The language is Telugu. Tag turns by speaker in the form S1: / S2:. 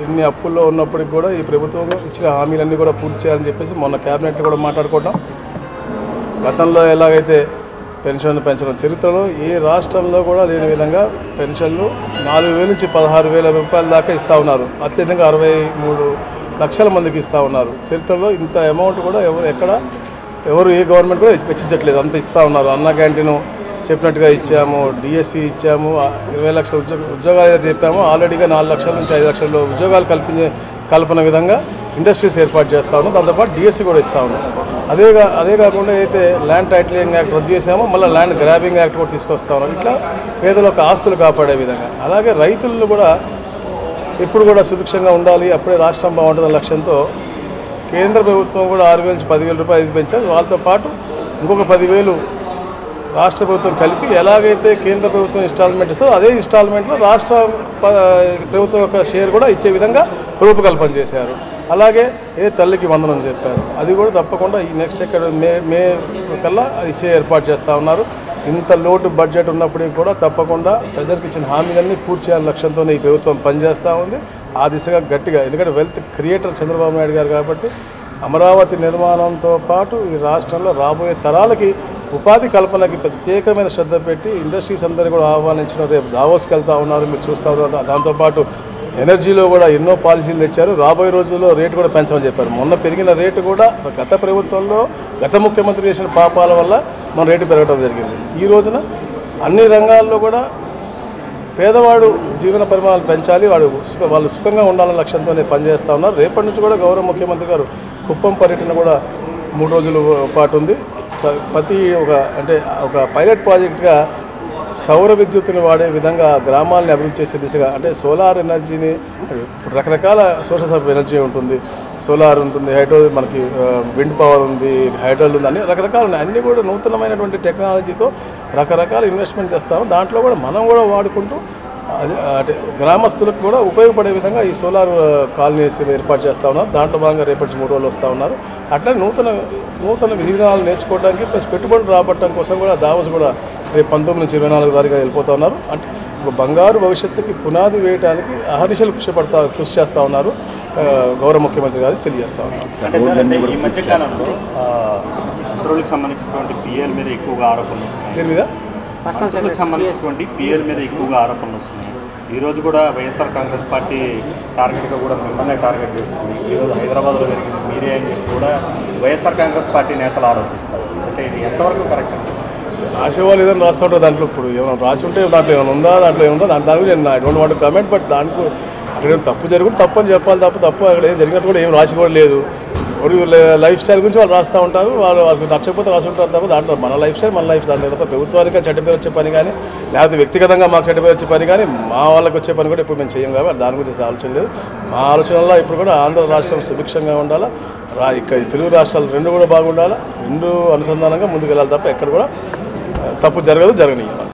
S1: ఇన్ని అప్పుల్లో ఉన్నప్పటికీ కూడా ఈ ప్రభుత్వం ఇచ్చిన హామీలన్నీ కూడా పూర్తి చేయాలని చెప్పేసి మొన్న క్యాబినెట్లో కూడా మాట్లాడుకుంటాం. గతంలో ఎలాగైతే పెన్షన్లు పెంచడం చరిత్రలో ఏ రాష్ట్రంలో కూడా లేని విధంగా పెన్షన్లు 4,000 నుంచి 16,000 రూపాయల దాకా ఇస్తూ ఉన్నారు. అత్యధికంగా 63 లక్షల మందికి ఇస్తూ ఉన్నారు. చరిత్రలో ఇంత అమౌంట్ కూడా ఎవరు ఏ గవర్నమెంట్ కూడా వెచ్చించట్లేదు, అంత ఇస్తూ ఉన్నారు. అన్న క్యాంటీన్ చెప్పినట్టుగా ఇచ్చాము, డిఎస్సి ఇచ్చాము, 20 లక్షల ఉద్యోగాలు ఏదైతే చెప్పామో ఆల్రెడీగా 4 లక్షల నుంచి 5 లక్షల ఉద్యోగాలు కల్పన విధంగా ఇండస్ట్రీస్ ఏర్పాటు చేస్తూ ఉన్నాం. దాంతోపాటు డిఎస్సి కూడా ఇస్తూ ఉన్నాం. అదే కాకుండా అయితే ల్యాండ్ టైటిలింగ్ యాక్ట్ రద్దు చేసామో మళ్ళీ ల్యాండ్ గ్రాబింగ్ యాక్ట్ కూడా తీసుకొస్తా ఉన్నాం. ఇట్లా పేదల యొక్క ఆస్తులు కాపాడే విధంగా, అలాగే రైతులను కూడా ఎప్పుడు కూడా సుభిక్షంగా ఉండాలి, అప్పుడే రాష్ట్రం బాగుంటుందన్న లక్ష్యంతో కేంద్ర ప్రభుత్వం కూడా 6,000 నుంచి 10,000 రూపాయలు పెంచారు. వాళ్ళతో పాటు ఇంకొక 10,000 రాష్ట్ర ప్రభుత్వం కలిపి ఎలాగైతే కేంద్ర ప్రభుత్వం ఇన్స్టాల్మెంట్ ఇస్తుందో అదే ఇన్స్టాల్మెంట్లో రాష్ట్ర ప్రభుత్వం యొక్క షేర్ కూడా ఇచ్చే విధంగా రూపకల్పన చేశారు. అలాగే తల్లికి వందనం చెప్పారు, అది కూడా తప్పకుండా ఈ నెక్స్ట్ మే కల్లా అది ఇచ్చే ఏర్పాటు చేస్తూ ఉన్నారు. ఇంత లోటు బడ్జెట్ ఉన్నప్పటికీ కూడా తప్పకుండా ప్రజలకు ఇచ్చిన హామీలన్నీ పూర్తి చేయాలని లక్ష్యంతోనే ఈ ప్రభుత్వం పనిచేస్తూ ఉంది. ఆ దిశగా గట్టిగా, ఎందుకంటే వెల్త్ క్రియేటర్ చంద్రబాబు నాయుడు గారు కాబట్టి అమరావతి నిర్మాణంతో పాటు ఈ రాష్ట్రంలో రాబోయే తరాలకి ఉపాధి కల్పనకి ప్రత్యేకమైన శ్రద్ధ పెట్టి ఇండస్ట్రీస్ అందరినీ కూడా ఆహ్వానించిన రేపు దావోస్కి వెళ్తూ ఉన్నారు, మీరు చూస్తూ ఉన్నారు. దాంతోపాటు ఎనర్జీలో కూడా ఎన్నో పాలసీలు తెచ్చారు. రాబోయే రోజుల్లో రేటు కూడా పెంచమని చెప్పారు. మొన్న పెరిగిన రేటు కూడా గత ప్రభుత్వంలో గత ముఖ్యమంత్రి చేసిన పాపాల వల్ల మన రేటు పెరగడం జరిగింది. ఈ రోజున అన్ని రంగాల్లో కూడా పేదవాడు జీవన పరిమాణాలు పెంచాలి, వాళ్ళు సుఖంగా ఉండాలనే లక్ష్యంతోనే పనిచేస్తూ ఉన్నారు. రేపటి నుంచి కూడా గౌరవ ముఖ్యమంత్రి గారు కుప్పం పర్యటన కూడా 3 రోజుల పాటు ఉంది. ఒక పైలట్ ప్రాజెక్ట్గా సౌర విద్యుత్తుని వాడే విధంగా గ్రామాలని అభివృద్ధి చేసే దిశగా, అంటే సోలార్ ఎనర్జీని రకరకాల సోర్సెస్ ఆఫ్ ఎనర్జీ ఉంటుంది, సోలార్ ఉంటుంది, మనకి విండ్ పవర్ ఉంది, హైడ్రోల్ ఉంది, అన్ని రకరకాలు ఉన్నాయి. అన్నీ కూడా నూతనమైనటువంటి టెక్నాలజీతో రకరకాల ఇన్వెస్ట్మెంట్ చేస్తాము. దాంట్లో కూడా మనం కూడా వాడుకుంటూ అంటే గ్రామస్తులకు కూడా ఉపయోగపడే విధంగా ఈ సోలార్ కాలనీస్ ఏర్పాటు చేస్తూ ఉన్నారు. దాంట్లో భాగంగా రేపటి 3 రోజులు వస్తూ ఉన్నారు. అట్లా నూతన విధి విధానాలు నేర్చుకోవడానికి ప్లస్ పెట్టుబడులు రాబట్టడం కోసం కూడా దావోస్ కూడా రేపు 19 నుంచి 24 తారీఖుగా వెళ్ళిపోతూ ఉన్నారు. అంటే ఒక బంగారు భవిష్యత్తుకి పునాది వేయడానికి అహర్నిశలు కృషి చేస్తూ ఉన్నారు గౌరవ ముఖ్యమంత్రి గారు తెలియజేస్తూ ఉన్నారు.
S2: ఈ మధ్యకాలంలో పెట్రోల్కి సంబంధించినటువంటి పిఎల్ మీద ఎక్కువగా ఆరోపణలు వస్తున్నాయి,
S1: దీని మీద
S2: సంబంధించినటువంటి పిఎల్ మీద ఎక్కువగా ఆరోపణలు వస్తున్నాయి. ఈరోజు కూడా వైఎస్ఆర్ కాంగ్రెస్ పార్టీ టార్గెట్గా కూడా మిమ్మల్ని టార్గెట్ చేస్తుంది. ఈరోజు హైదరాబాద్లో జరిగింది మీరే అని చెప్పి కూడా వైఎస్ఆర్ కాంగ్రెస్ పార్టీ నేతలు ఆరోపిస్తారు. అంటే ఇది ఎంతవరకు కరెక్ట్?
S1: రాసేవాళ్ళు ఏదైనా రాస్తూ ఉంటారు. దాంట్లో ఇప్పుడు ఏమైనా రాసి ఉంటే దాంట్లో ఏమైనా ఉందా, దాంట్లో ఏముందో దాని గురించి నేను I don't want comment. But దానికి అక్కడ ఏం తప్పు జరుగుతుంది, తప్పు అని చెప్పాలి తప్పు అక్కడ ఏం జరిగినట్టు కూడా ఏం రాసి కూడా లేదు. లైఫ్ స్టైల్ గురించి వాళ్ళు రాస్తూ ఉంటారు, వాళ్ళకి నచ్చకపోతే రాసి ఉంటారు తప్ప దాంట్లో మన లైఫ్ స్టైల్ దాంట్లో తప్ప ప్రభుత్వానికి చెడ్డ పేరు వచ్చే పని కానీ లేకపోతే వ్యక్తిగతంగా మాకు చెడ్డ పేరు వచ్చే పని కానీ మా వాళ్ళకి వచ్చే పని కూడా ఇప్పుడు మేము చేయం కాబట్టి దాని గురించి ఆలోచన లేదు. మా ఆలోచనలో ఇప్పుడు కూడా ఆంధ్ర రాష్ట్రం సుభిక్షంగా ఉండాలా, ఇక్కడ తెలుగు రాష్ట్రాలు 2 కూడా బాగుండాలా, 2 అనుసంధానంగా ముందుకు వెళ్ళాలి తప్ప ఎక్కడ కూడా తప్పు జరగనివ్వాలి.